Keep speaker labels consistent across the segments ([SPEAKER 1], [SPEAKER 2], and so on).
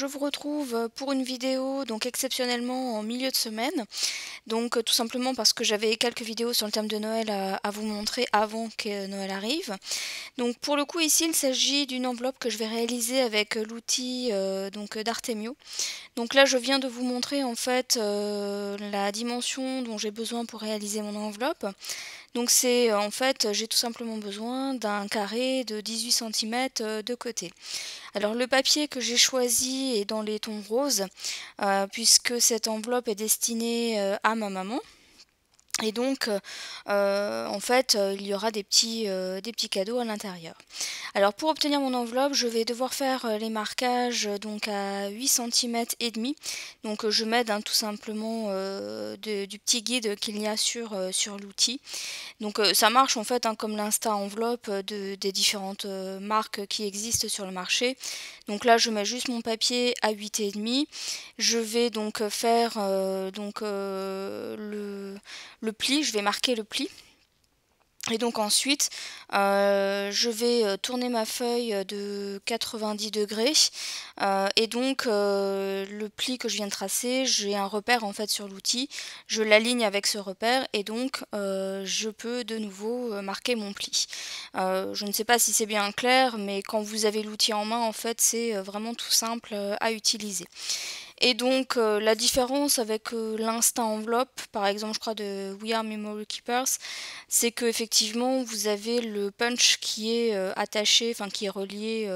[SPEAKER 1] je vous retrouve pour une vidéo donc exceptionnellement en milieu de semaine. Donc tout simplement parce que j'avais quelques vidéos sur le thème de Noël à vous montrer avant que Noël arrive. Donc pour le coup ici il s'agit d'une enveloppe que je vais réaliser avec l'outil d'Artemio. Donc là je viens de vous montrer en fait la dimension dont j'ai besoin pour réaliser mon enveloppe. Donc c'est en fait j'ai tout simplement besoin d'un carré de 18 cm de côté. Alors le papier que j'ai choisi est dans les tons roses puisque cette enveloppe est destinée à ma maman. Et donc, en fait, il y aura des petits cadeaux à l'intérieur. Alors pour obtenir mon enveloppe, je vais devoir faire les marquages donc à 8 cm et demi. Donc je m'aide tout simplement du petit guide qu'il y a sur l'outil. Donc ça marche en fait comme l'Insta enveloppe des différentes marques qui existent sur le marché. Donc là je mets juste mon papier à 8,5. Je vais donc faire le pli, je vais marquer le pli. Et donc ensuite, je vais tourner ma feuille de 90 degrés et donc le pli que je viens de tracer, j'ai un repère en fait sur l'outil, je l'aligne avec ce repère et donc je peux de nouveau marquer mon pli. Je ne sais pas si c'est bien clair, mais quand vous avez l'outil en main, en fait, c'est vraiment tout simple à utiliser. Et donc la différence avec l'Insta enveloppe, par exemple je crois de We Are Memory Keepers, c'est que effectivement vous avez le punch qui est attaché, enfin qui est relié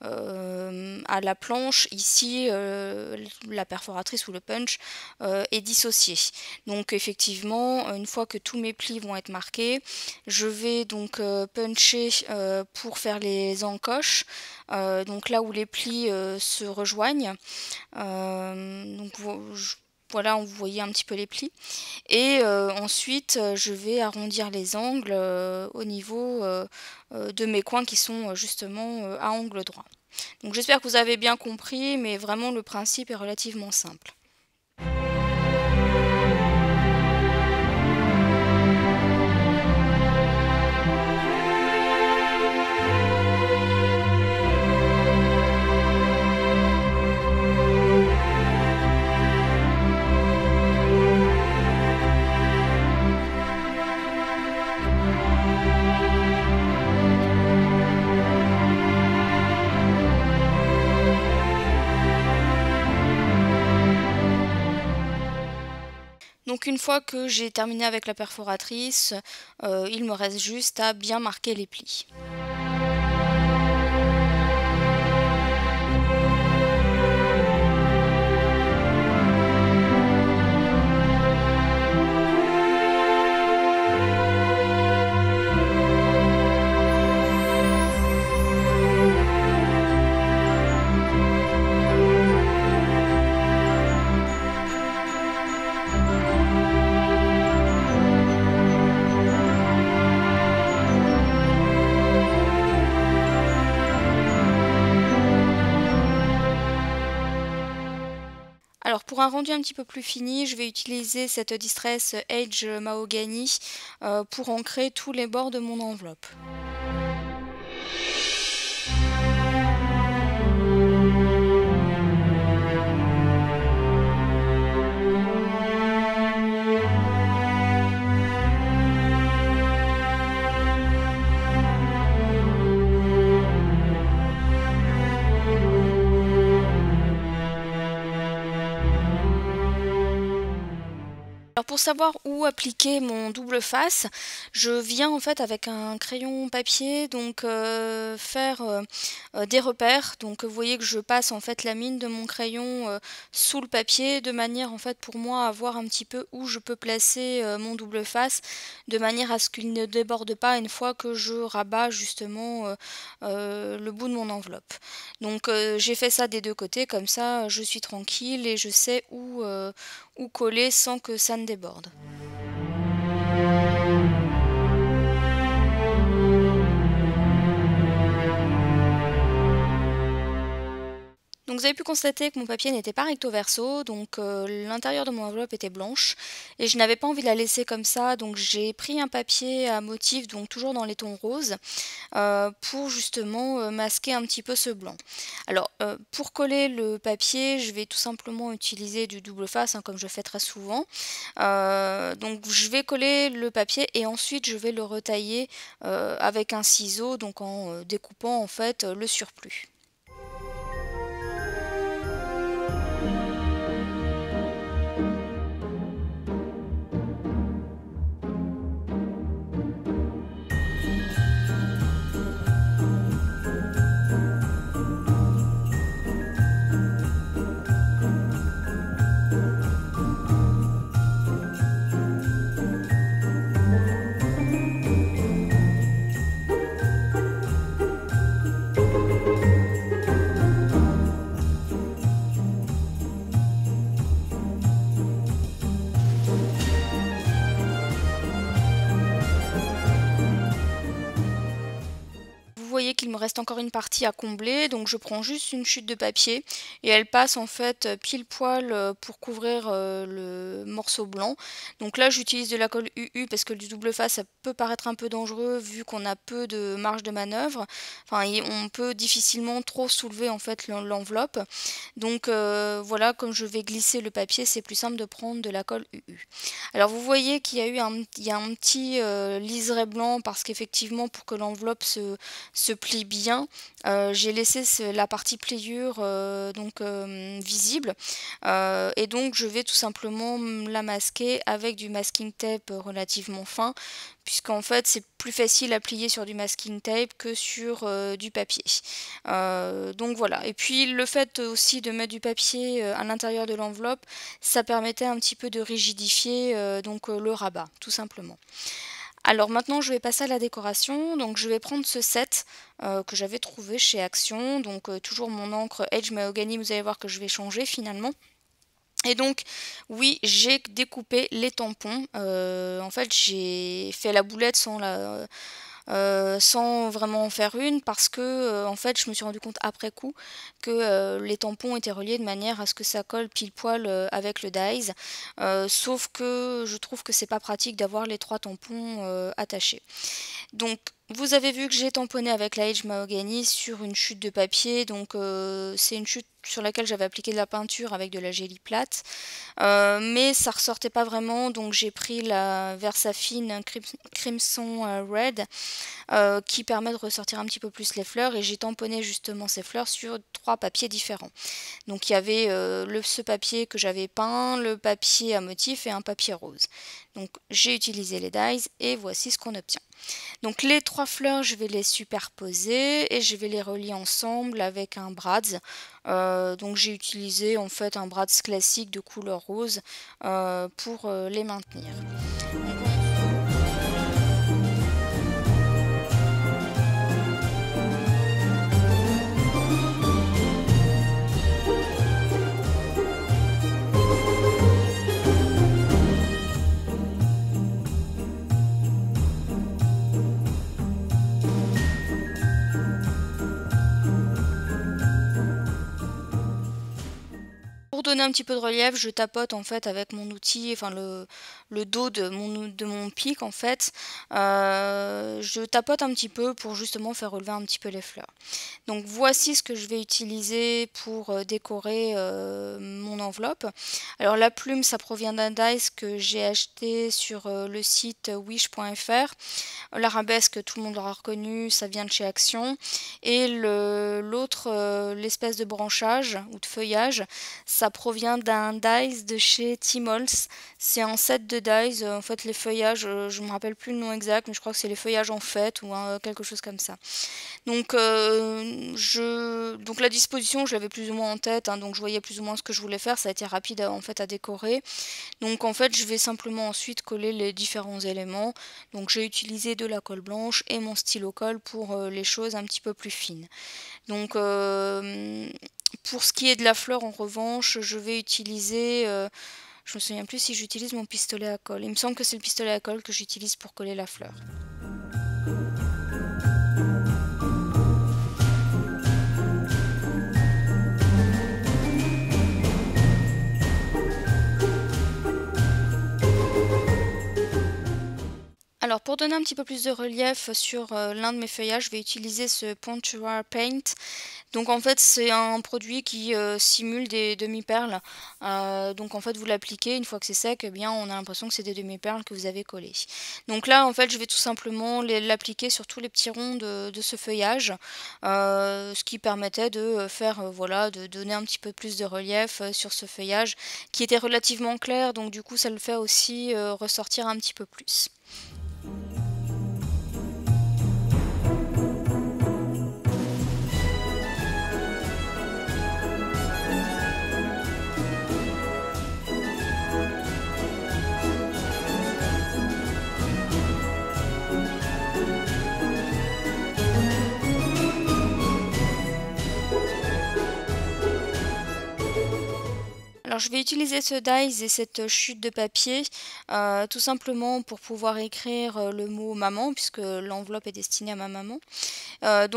[SPEAKER 1] à la planche. Ici la perforatrice ou le punch est dissocié. Donc effectivement une fois que tous mes plis vont être marqués, je vais donc puncher pour faire les encoches, donc là où les plis se rejoignent. Donc voilà, vous voyez un petit peu les plis. Et ensuite, je vais arrondir les angles au niveau de mes coins qui sont justement à angle droit. Donc j'espère que vous avez bien compris, mais vraiment le principe est relativement simple. Donc une fois que j'ai terminé avec la perforatrice, il me reste juste à bien marquer les plis. Alors pour un rendu un petit peu plus fini, je vais utiliser cette Distress Edge Mahogany pour ancrer tous les bords de mon enveloppe. Alors pour savoir où appliquer mon double face, je viens en fait avec un crayon papier donc faire des repères. Donc vous voyez que je passe en fait la mine de mon crayon sous le papier de manière en fait pour moi à voir un petit peu où je peux placer mon double face de manière à ce qu'il ne déborde pas une fois que je rabats justement le bout de mon enveloppe. Donc j'ai fait ça des deux côtés, comme ça je suis tranquille et je sais où coller sans que ça ne déborde. Donc vous avez pu constater que mon papier n'était pas recto verso, donc l'intérieur de mon enveloppe était blanche et je n'avais pas envie de la laisser comme ça, donc j'ai pris un papier à motif, donc toujours dans les tons roses, pour justement masquer un petit peu ce blanc. Alors pour coller le papier, je vais tout simplement utiliser du double face, hein, comme je fais très souvent. Donc je vais coller le papier et ensuite je vais le retailler avec un ciseau, donc en découpant en fait le surplus. Vous voyez qu'il me reste encore une partie à combler, donc je prends juste une chute de papier et elle passe en fait pile poil pour couvrir le morceau blanc. Donc là j'utilise de la colle UU parce que du double face ça peut paraître un peu dangereux vu qu'on a peu de marge de manœuvre. Enfin on peut difficilement trop soulever en fait l'enveloppe. Donc voilà, comme je vais glisser le papier, c'est plus simple de prendre de la colle UU. Alors vous voyez qu'il y a eu un petit liseré blanc parce qu'effectivement pour que l'enveloppe se plie bien, j'ai laissé la partie pliure visible et donc je vais tout simplement la masquer avec du masking tape relativement fin, puisqu'en fait c'est plus facile à plier sur du masking tape que sur du papier. Donc voilà, et puis le fait aussi de mettre du papier à l'intérieur de l'enveloppe, ça permettait un petit peu de rigidifier le rabat, tout simplement. Alors maintenant je vais passer à la décoration, donc je vais prendre ce set que j'avais trouvé chez Action, donc toujours mon encre Edge Mahogany, vous allez voir que je vais changer finalement. Et donc oui, j'ai découpé les tampons, en fait j'ai fait la boulette sans vraiment en faire une parce que en fait je me suis rendu compte après coup que les tampons étaient reliés de manière à ce que ça colle pile poil avec le dies, sauf que je trouve que c'est pas pratique d'avoir les 3 tampons attachés. Donc vous avez vu que j'ai tamponné avec la Edge Mahogany sur une chute de papier, donc c'est une chute sur laquelle j'avais appliqué de la peinture avec de la gélie plate, mais ça ressortait pas vraiment, donc j'ai pris la Versafine Crimson Red qui permet de ressortir un petit peu plus les fleurs, et j'ai tamponné justement ces fleurs sur 3 papiers différents. Donc il y avait ce papier que j'avais peint, le papier à motif et un papier rose. Donc j'ai utilisé les dies et voici ce qu'on obtient. Donc les 3 fleurs, je vais les superposer et je vais les relier ensemble avec un brads. Donc j'ai utilisé en fait un brads classique de couleur rose pour les maintenir. Pour donner un petit peu de relief, je tapote en fait avec mon outil, enfin le dos de mon pic en fait. Je tapote un petit peu pour justement faire relever un petit peu les fleurs. Donc voici ce que je vais utiliser pour décorer mon enveloppe. Alors la plume, ça provient d'un dies que j'ai acheté sur le site wish.fr. L'arabesque, tout le monde l'aura reconnu, ça vient de chez Action. Et l'espèce de branchage ou de feuillage, ça provient d'un dies de chez Timols. C'est un set de dies, en fait les feuillages, je ne me rappelle plus le nom exact, mais je crois que c'est les feuillages en fête ou quelque chose comme ça. Donc, donc la disposition, je l'avais plus ou moins en tête, hein, donc je voyais plus ou moins ce que je voulais faire, ça a été rapide en fait à décorer. Donc en fait je vais simplement ensuite coller les différents éléments. Donc j'ai utilisé de la colle blanche et mon stylo colle pour les choses un petit peu plus fines. Donc pour ce qui est de la fleur en revanche, je vais utiliser, je me souviens plus si j'utilise mon pistolet à colle. Il me semble que c'est le pistolet à colle que j'utilise pour coller la fleur. Alors pour donner un petit peu plus de relief sur l'un de mes feuillages, je vais utiliser ce Pontura Paint. Donc en fait c'est un produit qui simule des demi-perles. Donc en fait vous l'appliquez, une fois que c'est sec, eh bien on a l'impression que c'est des demi-perles que vous avez collées. Donc là en fait je vais tout simplement l'appliquer sur tous les petits ronds de ce feuillage, ce qui permettait de faire voilà, de donner un petit peu plus de relief sur ce feuillage qui était relativement clair, donc du coup ça le fait aussi ressortir un petit peu plus. Alors je vais utiliser ce dies et cette chute de papier tout simplement pour pouvoir écrire le mot maman puisque l'enveloppe est destinée à ma maman. Cette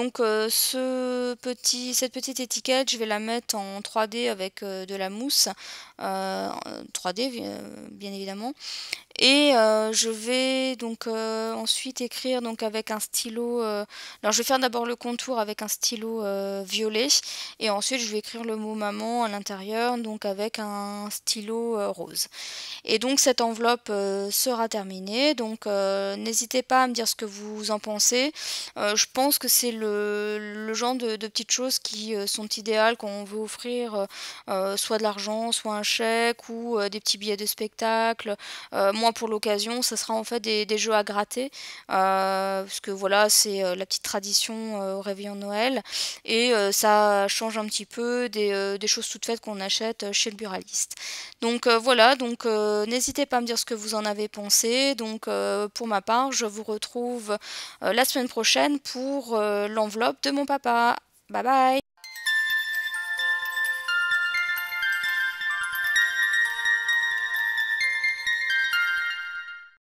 [SPEAKER 1] petite étiquette, je vais la mettre en 3D avec de la mousse, 3D bien évidemment. Et je vais donc ensuite écrire donc avec un stylo. Alors je vais faire d'abord le contour avec un stylo violet et ensuite je vais écrire le mot maman à l'intérieur donc avec un stylo rose. Et donc cette enveloppe sera terminée. Donc n'hésitez pas à me dire ce que vous en pensez. Je pense que c'est le genre de petites choses qui sont idéales quand on veut offrir soit de l'argent, soit un chèque ou des petits billets de spectacle. Moi pour l'occasion, ça sera en fait des jeux à gratter, parce que voilà, c'est la petite tradition au réveillon de Noël, et ça change un petit peu des choses toutes faites qu'on achète chez le buraliste. Donc voilà, donc n'hésitez pas à me dire ce que vous en avez pensé. Donc pour ma part, je vous retrouve la semaine prochaine pour l'enveloppe de mon papa. Bye bye!